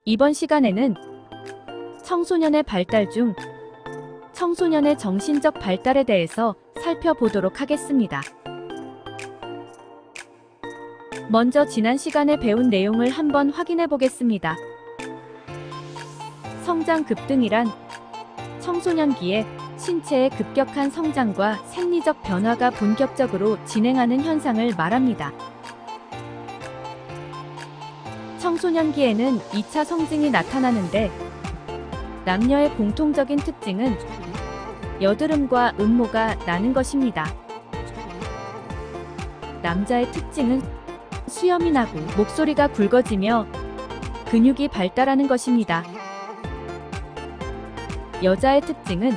이번 시간에는 청소년의 발달 중 청소년의 정신적 발달에 대해서 살펴보도록 하겠습니다. 먼저 지난 시간에 배운 내용을 한번 확인해 보겠습니다. 성장 급등이란 청소년기에 신체의 급격한 성장과 생리적 변화가 본격적으로 진행하는 현상을 말합니다. 청소년기에는 2차 성징이 나타나는데 남녀의 공통적인 특징은 여드름과 음모가 나는 것입니다. 남자의 특징은 수염이 나고 목소리가 굵어지며 근육이 발달하는 것입니다. 여자의 특징은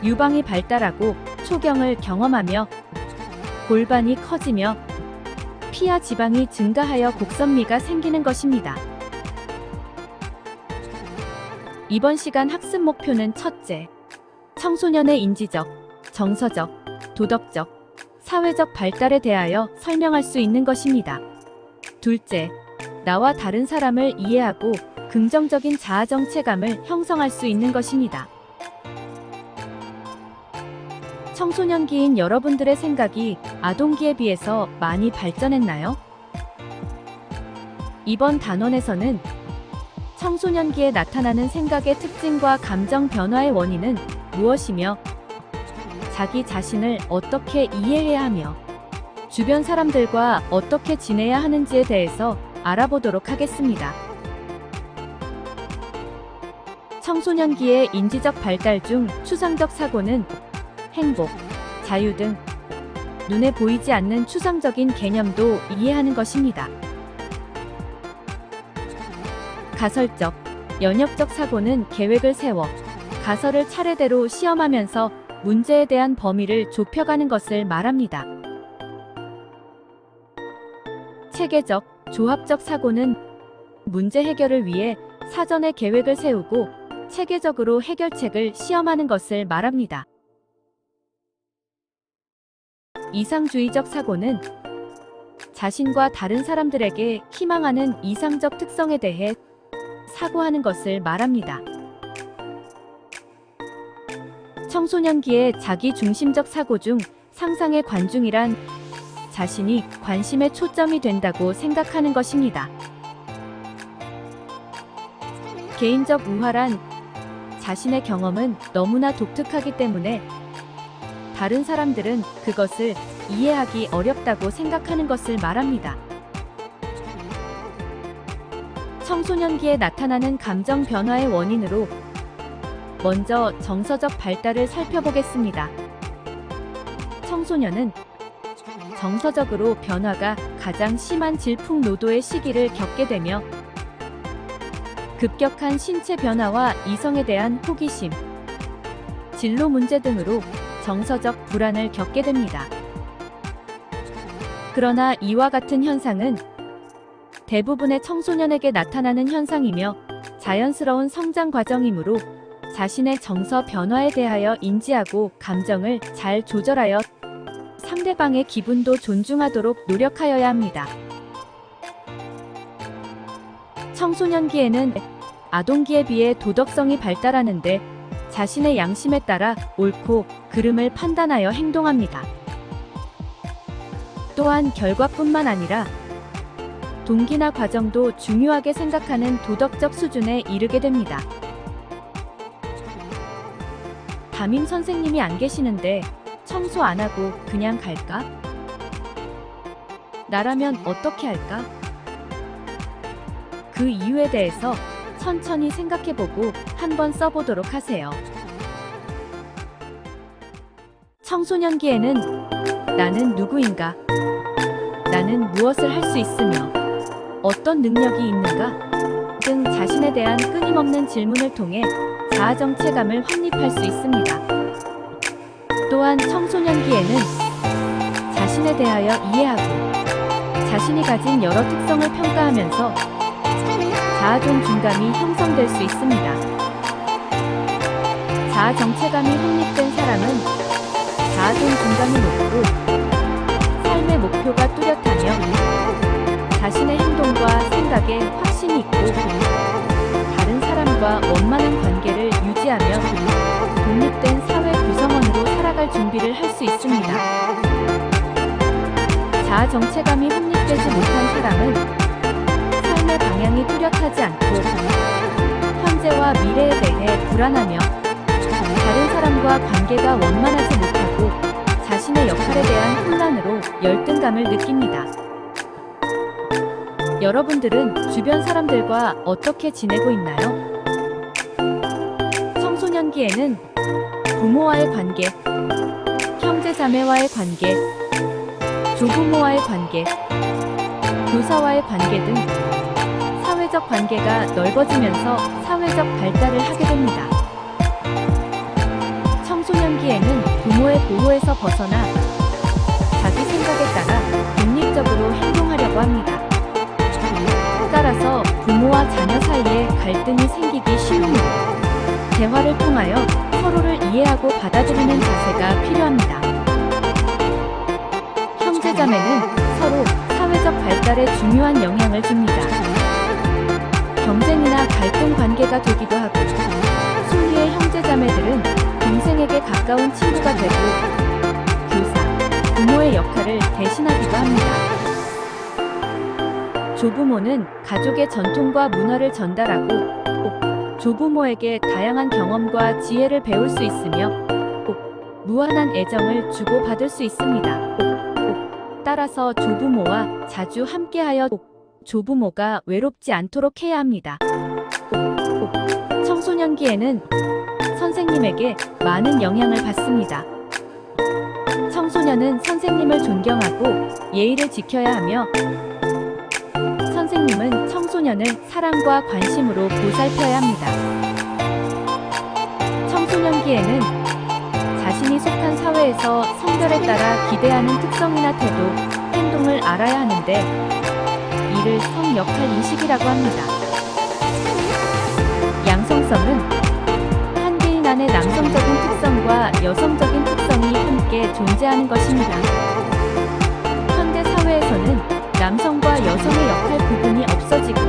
유방이 발달하고 초경을 경험하며 골반이 커지며 피하 지방이 증가하여 곡선미가 생기는 것입니다. 이번 시간 학습 목표는 첫째, 청소년의 인지적, 정서적, 도덕적, 사회적 발달에 대하여 설명할 수 있는 것입니다. 둘째, 나와 다른 사람을 이해하고 긍정적인 자아 정체감을 형성할 수 있는 것입니다. 청소년기인 여러분들의 생각이 아동기에 비해서 많이 발전했나요? 이번 단원에서는 청소년기에 나타나는 생각의 특징과 감정 변화의 원인은 무엇이며 자기 자신을 어떻게 이해해야 하며 주변 사람들과 어떻게 지내야 하는지에 대해서 알아보도록 하겠습니다. 청소년기의 인지적 발달 중 추상적 사고는 행복, 자유 등 눈에 보이지 않는 추상적인 개념도 이해하는 것입니다. 가설적, 연역적 사고는 계획을 세워 가설을 차례대로 시험하면서 문제에 대한 범위를 좁혀가는 것을 말합니다. 체계적, 조합적 사고는 문제 해결을 위해 사전에 계획을 세우고 체계적으로 해결책을 시험하는 것을 말합니다. 이상주의적 사고는 자신과 다른 사람들에게 희망하는 이상적 특성에 대해 사고하는 것을 말합니다. 청소년기의 자기중심적 사고 중 상상의 관중이란 자신이 관심의 초점이 된다고 생각하는 것입니다. 개인적 우화란 자신의 경험은 너무나 독특하기 때문에 다른 사람들은 그것을 이해하기 어렵다고 생각하는 것을 말합니다. 청소년기에 나타나는 감정 변화의 원인으로 먼저 정서적 발달을 살펴보겠습니다. 청소년은 정서적으로 변화가 가장 심한 질풍노도의 시기를 겪게 되며 급격한 신체 변화와 이성에 대한 호기심, 진로 문제 등으로 정서적 불안을 겪게 됩니다. 그러나 이와 같은 현상은 대부분의 청소년에게 나타나는 현상이며 자연스러운 성장 과정이므로 자신의 정서 변화에 대하여 인지하고 감정을 잘 조절하여 상대방의 기분도 존중하도록 노력하여야 합니다. 청소년기에는 아동기에 비해 도덕성이 발달하는데 자신의 양심에 따라 옳고 그름을 판단하여 행동합니다. 또한 결과뿐만 아니라 동기나 과정도 중요하게 생각하는 도덕적 수준에 이르게 됩니다. 담임 선생님이 안 계시는데 청소 안 하고 그냥 갈까? 나라면 어떻게 할까? 그 이유에 대해서 천천히 생각해보고 한번 써보도록 하세요. 청소년기에는 나는 누구인가? 나는 무엇을 할 수 있으며 어떤 능력이 있는가? 등 자신에 대한 끊임없는 질문을 통해 자아 정체감을 확립할 수 있습니다. 또한 청소년기에는 자신에 대하여 이해하고 자신이 가진 여러 특성을 평가하면서 자아 존중감이 형성될 수 있습니다. 자아 정체감이 확립된 사람은 자아 존중감이 높고 삶의 목표가 뚜렷하며 자신의 행동과 생각에 확신이 있고 유지하며 독립된 사회 구성원으로 살아갈 준비를 할 수 있습니다. 자아 정체감이 확립되지 못한 사람은 삶의 방향이 뚜렷하지 않고 현재와 미래에 대해 불안하며 다른 사람과 관계가 원만하지 못하고 자신의 역할에 대한 혼란으로 열등감을 느낍니다. 여러분들은 주변 사람들과 어떻게 지내고 있나요? 청소년기에는 부모와의 관계, 형제자매와의 관계, 조부모와의 관계, 교사와의 관계 등 사회적 관계가 넓어지면서 사회적 발달을 하게 됩니다. 청소년기에는 부모의 보호에서 벗어나 자기 생각에 따라 독립적으로 행동하려고 합니다. 따라서 부모와 자녀 사이에 갈등이 생기기 쉬우므로 대화를 통하여 서로를 이해하고 받아들이는 자세가 필요합니다. 형제자매는 서로 사회적 발달에 중요한 영향을 줍니다. 경쟁이나 갈등 관계가 되기도 하고 순위의 형제자매들은 동생에게 가까운 친구가 되고 교사, 부모의 역할을 대신하기도 합니다. 조부모는 가족의 전통과 문화를 전달하고 조부모에게 다양한 경험과 지혜를 배울 수 있으며 무한한 애정을 주고받을 수 있습니다. 따라서 조부모와 자주 함께하여 조부모가 외롭지 않도록 해야 합니다. 청소년기에는 선생님에게 많은 영향을 받습니다. 청소년은 선생님을 존경하고 예의를 지켜야 하며 선생님은 청소년을 사랑과 관심으로 보살펴야 합니다. 청소년기에는 자신이 속한 사회에서 성별에 따라 기대하는 특성이나 태도, 행동을 알아야 하는데 이를 성역할 인식이라고 합니다. 양성성은 한 개인 안에 남성적인 특성과 여성적인 특성이 함께 존재하는 것입니다. 현대 사회에서는 남성과 여성의 역할 구분이 없어지고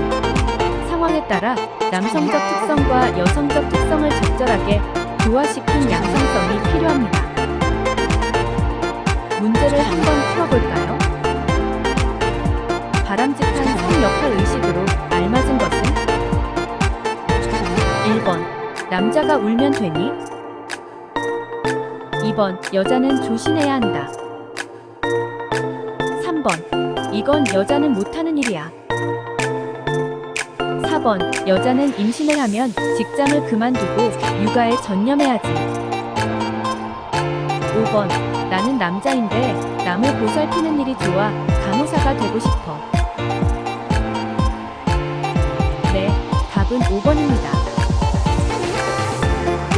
상황에 따라 남성적 특성과 여성적 특성을 적절하게 조화시킨 양성성이 필요합니다. 문제를 한번 풀어볼까요? 바람직한 성역할 의식으로 알맞은 것은? 1번. 남자가 울면 되니? 2번. 여자는 조심해야 한다. 3번. 이건 여자는 못하는 일이야. 4번. 여자는 임신을 하면 직장을 그만두고 육아에 전념해야지. 5번. 나는 남자인데 남을 보살피는 일이 좋아 간호사가 되고 싶어. 네, 답은 5번입니다.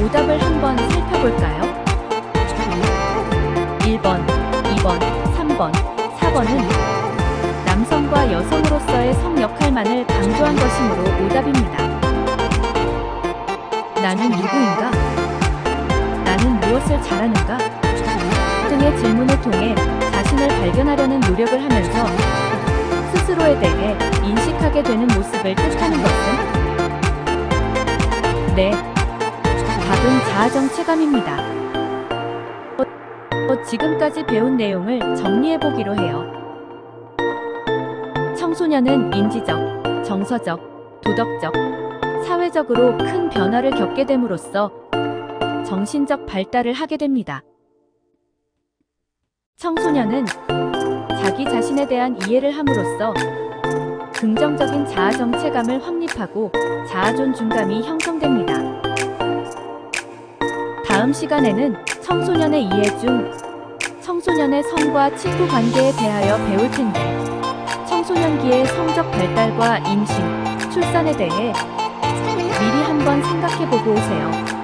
오답을 한번 살펴볼까요? 1번, 2번, 3번, 4번은 남성과 여성으로서의 성 역할만을 강조한 것이므로 오답입니다. 나는 누구인가? 나는 무엇을 잘하는가? 등의 질문을 통해 자신을 발견하려는 노력을 하면서 스스로에 대해 인식하게 되는 모습을 뜻하는 것은? 네, 답은 자아정체감입니다. 지금까지 배운 내용을 정리해보기로 해요. 청소년은 인지적, 정서적, 도덕적, 사회적으로 큰 변화를 겪게 됨으로써 정신적 발달을 하게 됩니다. 청소년은 자기 자신에 대한 이해를 함으로써 긍정적인 자아 정체감을 확립하고 자아 존중감이 형성됩니다. 다음 시간에는 청소년의 이해 중 청소년의 성과 친구 관계에 대하여 배울 텐데 청소년기의 성적 발달과 임신, 출산에 대해 미리 한번 생각해보고 오세요.